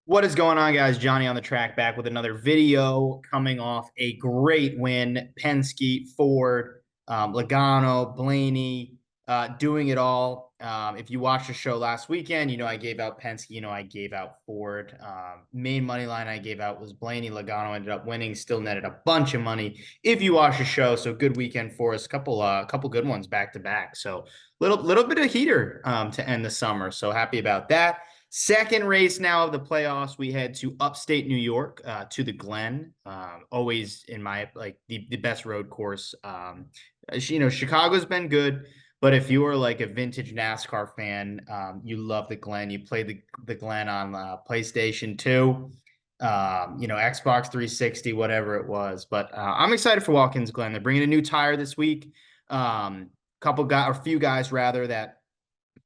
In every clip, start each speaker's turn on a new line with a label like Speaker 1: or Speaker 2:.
Speaker 1: What is going on, guys? Johnny on the track back with another video coming off a great win. Penske, Ford, Logano, Blaney, doing it all. If you watched the show last weekend, you know I gave out Penske, you know I gave out Ford. Main money line I gave out was Blaney. Logano ended up winning, still netted a bunch of money. If you watched the show, so good weekend for us. Couple good ones back to back. So little bit of heater to end the summer. So happy about that. Second race now of the playoffs, we head to upstate New York, to the Glen. Always in my the best road course. Chicago's been good, but if you are like a vintage NASCAR fan, you love the Glen. You play the Glen on PlayStation 2, Xbox 360, whatever it was. But I'm excited for Watkins Glen. They're bringing a new tire this week. Few guys rather that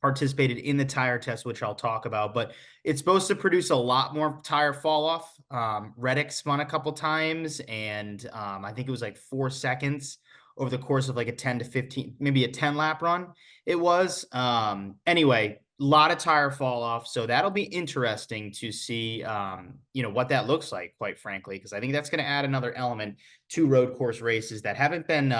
Speaker 1: participated in the tire test, which I'll talk about, but it's supposed to produce a lot more tire fall off. Reddick spun a couple times, and I think it was like 4 seconds over the course of like a 10 to 15, maybe a 10 lap run. It was anyway, a lot of tire fall off. So that'll be interesting to see, what that looks like, quite frankly, because I think that's going to add another element to road course races that haven't been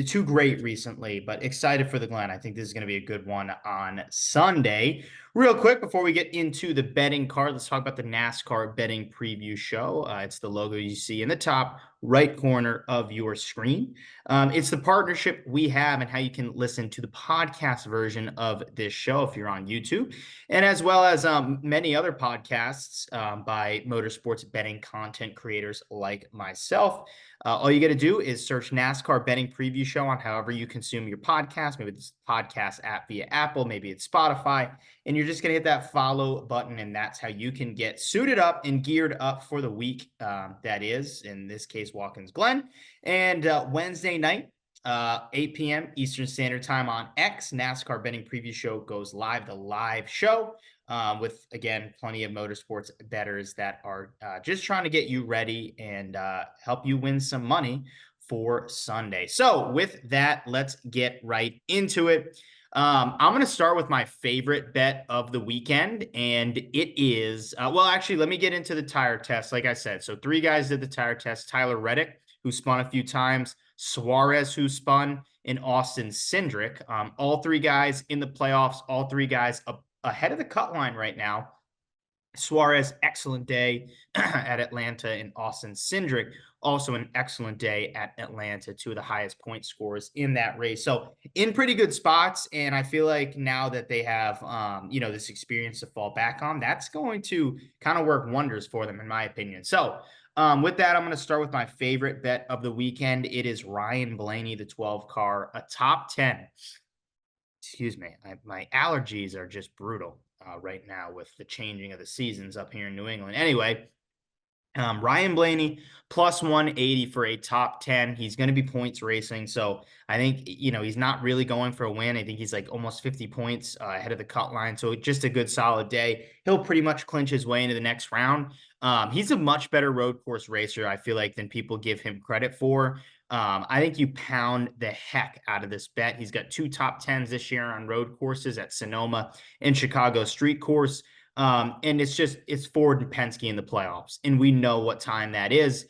Speaker 1: too great recently, but excited for the Glen. I think this is going to be a good one on Sunday. Real quick, before we get into the betting card, let's talk about the NASCAR betting preview show. It's the logo you see in the top right corner of your screen. It's the partnership we have and how you can listen to the podcast version of this show if you're on YouTube, and as well as many other podcasts by motorsports betting content creators like myself. All you got to do is search NASCAR Betting Preview Show on however you consume your podcast. Maybe it's podcast app via Apple, maybe it's Spotify, and you're just going to hit that follow button, and that's how you can get suited up and geared up for the week that is, in this case, Watkins Glen. And Wednesday night, 8 p.m. Eastern Standard Time on X, NASCAR Betting Preview Show goes live, the live show. With, again, plenty of motorsports bettors that are just trying to get you ready and help you win some money for Sunday. So with that, let's get right into it. I'm going to start with my favorite bet of the weekend, and it is, actually, let me get into the tire test. Like I said, so 3 guys did the tire test. Tyler Reddick, who spun a few times, Suarez, who spun, and Austin Cindric. All 3 guys in the playoffs, all 3 guys ahead of the cut line right now. Suarez, excellent day at Atlanta, and Austin Cindric, also an excellent day at Atlanta, 2 of the highest point scores in that race. So in pretty good spots, and I feel like now that they have, this experience to fall back on, that's going to kind of work wonders for them, in my opinion. So with that, I'm going to start with my favorite bet of the weekend. It is Ryan Blaney, the 12 car, a top 10. Excuse me, my allergies are just brutal right now with the changing of the seasons up here in New England. Anyway, Ryan Blaney plus 180 for a top 10. He's going to be points racing. So I think, he's not really going for a win. I think he's like almost 50 points ahead of the cut line. So just a good solid day. He'll pretty much clinch his way into the next round. He's a much better road course racer, I feel like, than people give him credit for. I think you pound the heck out of this bet. He's got 2 top 10s this year on road courses at Sonoma and Chicago Street Course. And it's Ford and Penske in the playoffs. And we know what time that is.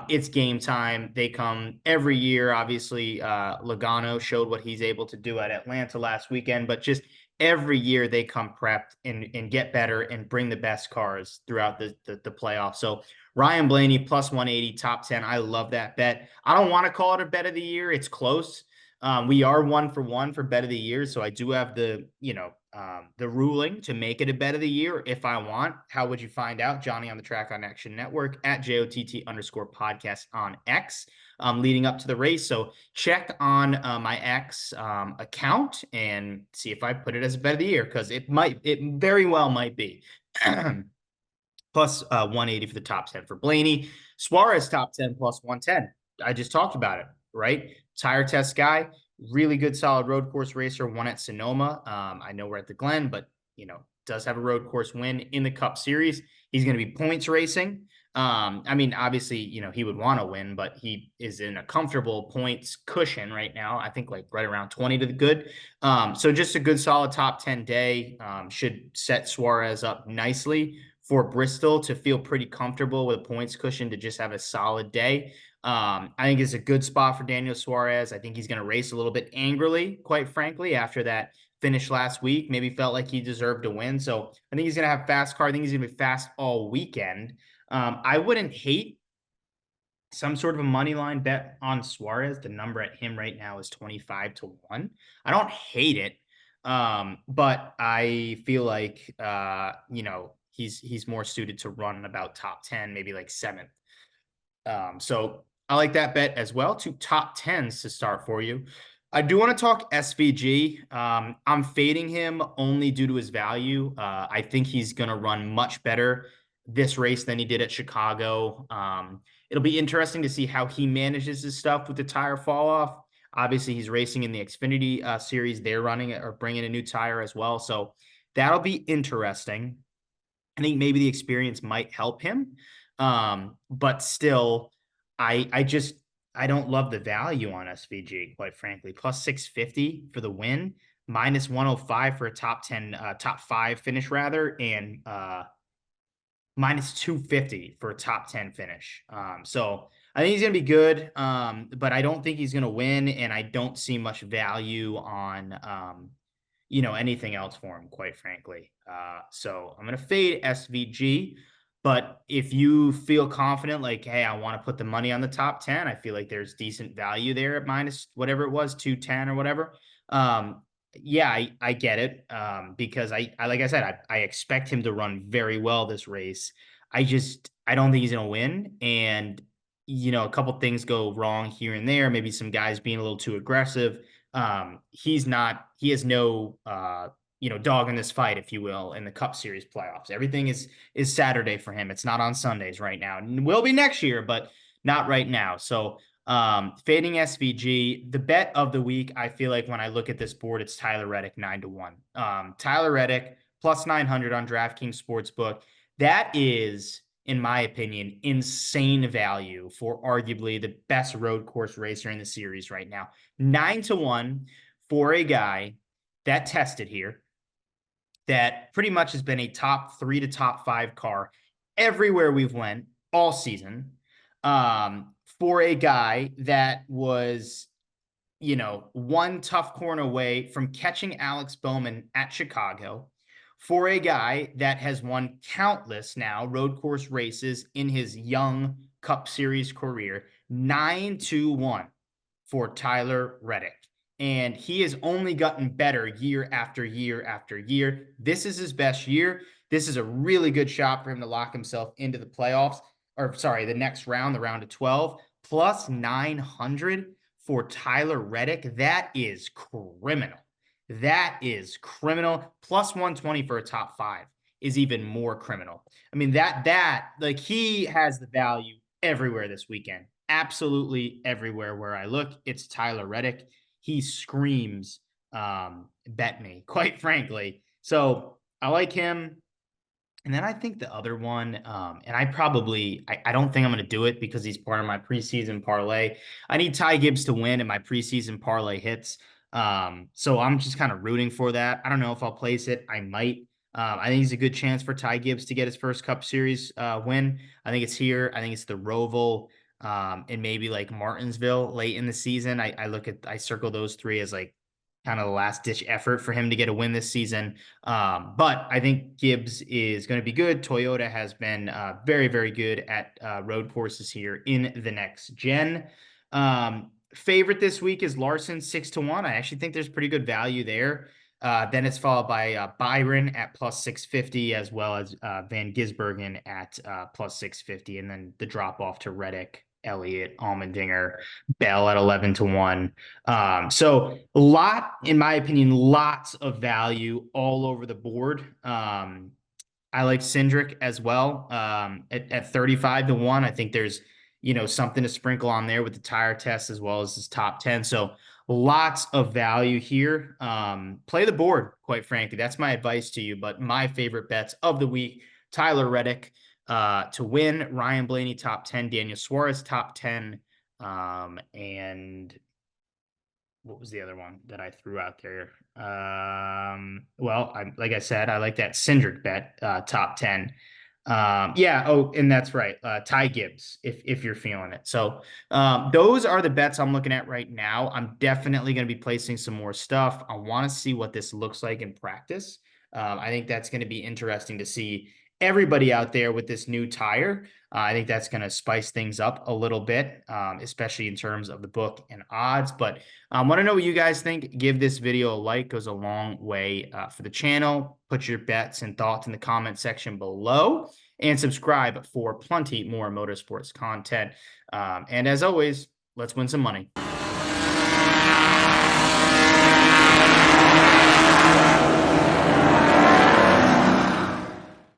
Speaker 1: It's game time. They come every year. Obviously, Logano showed what he's able to do at Atlanta last weekend, but just every year they come prepped and get better and bring the best cars throughout the playoffs. So Ryan Blaney plus 180, top 10. I love that bet. I don't want to call it a bet of the year. It's close. We are 1 for 1 for bet of the year. So I do have the ruling to make it a bet of the year if I want. How would you find out? Johnny on the Track on Action Network at JOTT_podcast on X, leading up to the race. So check on my X account and see if I put it as a bet of the year, because it very well might be. Plus 180 for the top 10 for Blaney. Suarez top 10 plus 110. I just talked about it. right? Tire test guy, really good, solid road course racer. Won at Sonoma. I know we're at the Glen, but does have a road course win in the Cup Series. He's going to be points racing. I mean, obviously, he would want to win, but he is in a comfortable points cushion right now. I think like right around 20 to the good. So just a good, solid top 10 day. Should set Suarez up nicely for Bristol to feel pretty comfortable with a points cushion to just have a solid day. I think it's a good spot for Daniel Suarez. I think he's going to race a little bit angrily, quite frankly, after that finish last week. Maybe felt like he deserved to win. So I think he's going to have fast car. I think he's going to be fast all weekend. I wouldn't hate some sort of a money line bet on Suarez. The number at him right now is 25 to 1. I don't hate it. But I feel like he's more suited to run about top 10, maybe like 7th. So I like that bet as well. 2 top 10s to start for you. I do want to talk SVG. I'm fading him only due to his value. I think he's going to run much better this race than he did at Chicago. It'll be interesting to see how he manages his stuff with the tire fall off. Obviously, he's racing in the Xfinity series. They're running or bringing a new tire as well. So that'll be interesting. I think maybe the experience might help him. But still, I don't love the value on SVG, quite frankly. Plus 650 for the win, minus 105 for a top 10, top 5 finish rather, and minus 250 for a top 10 finish. So I think he's going to be good, but I don't think he's going to win, and I don't see much value on anything else for him, quite frankly. So I'm going to fade SVG. But if you feel confident, like, hey, I want to put the money on the top 10, I feel like there's decent value there at minus whatever it was, 210 or whatever. Yeah, I get it. Because I like I said, I expect him to run very well this race. I don't think he's going to win. And, a couple things go wrong here and there, maybe some guys being a little too aggressive. He has no dog in this fight, if you will, in the Cup Series playoffs. Everything is Saturday for him. It's not on Sundays right now. It will be next year, but not right now. So fading SVG. The bet of the week, I feel like when I look at this board, it's Tyler Reddick 9 to 1. Tyler Reddick plus 900 on DraftKings Sportsbook. That is, in my opinion, insane value for arguably the best road course racer in the series right now. 9 to 1 for a guy that tested here, that pretty much has been a top 3 to top 5 car everywhere we've went all season. For a guy that was, one tough corner away from catching Alex Bowman at Chicago, for a guy that has won countless now road course races in his young Cup Series career. 9 to 1 for Tyler Reddick. And he has only gotten better year after year after year. This is his best year. This is a really good shot for him to lock himself into the playoffs, or sorry, the next round, the round of 12. Plus 900 for Tyler Reddick. That is criminal. That is criminal. Plus 120 for a top 5 is even more criminal. I mean, like, he has the value everywhere this weekend. Absolutely everywhere where I look, it's Tyler Reddick. He screams, bet me, quite frankly. So I like him. And then I think the other one, and I don't think I'm going to do it because he's part of my preseason parlay. I need Ty Gibbs to win and my preseason parlay hits. So I'm just kind of rooting for that. I don't know if I'll place it. I might. I think it's a good chance for Ty Gibbs to get his first Cup Series win. I think it's here. I think it's the Roval, and maybe like Martinsville late in the season. I circle those 3 as like kind of the last ditch effort for him to get a win this season. But I think Gibbs is going to be good. Toyota has been very, very good at road courses here in the next gen. Favorite this week is Larson 6 to 1. I actually think there's pretty good value there. Then it's followed by Byron at plus 650, as well as Van Gisbergen at plus 650, and then the drop off to Reddick, Elliott, Allmendinger, Bell at 11 to 1. So in my opinion, lots of value all over the board. I like Cindric as well at 35 to 1. I think there's something to sprinkle on there with the tire test as well as his top 10. So lots of value here. Play the board, quite frankly. That's my advice to you. But my favorite bets of the week, Tyler Reddick to win, Ryan Blaney top 10, Daniel Suarez top 10, and what was the other one that I threw out there? Well, like I said, I like that Cindric bet, top 10. Yeah. Oh, and that's right. Ty Gibbs, if you're feeling it. So those are the bets I'm looking at right now. I'm definitely going to be placing some more stuff. I want to see what this looks like in practice. I think that's going to be interesting to see everybody out there with this new tire. I think that's going to spice things up a little bit, especially in terms of the book and odds. But I want to know what you guys think. Give this video a like, goes a long way for the channel. Put your bets and thoughts in the comment section below and subscribe for plenty more motorsports content. And as always, let's win some money.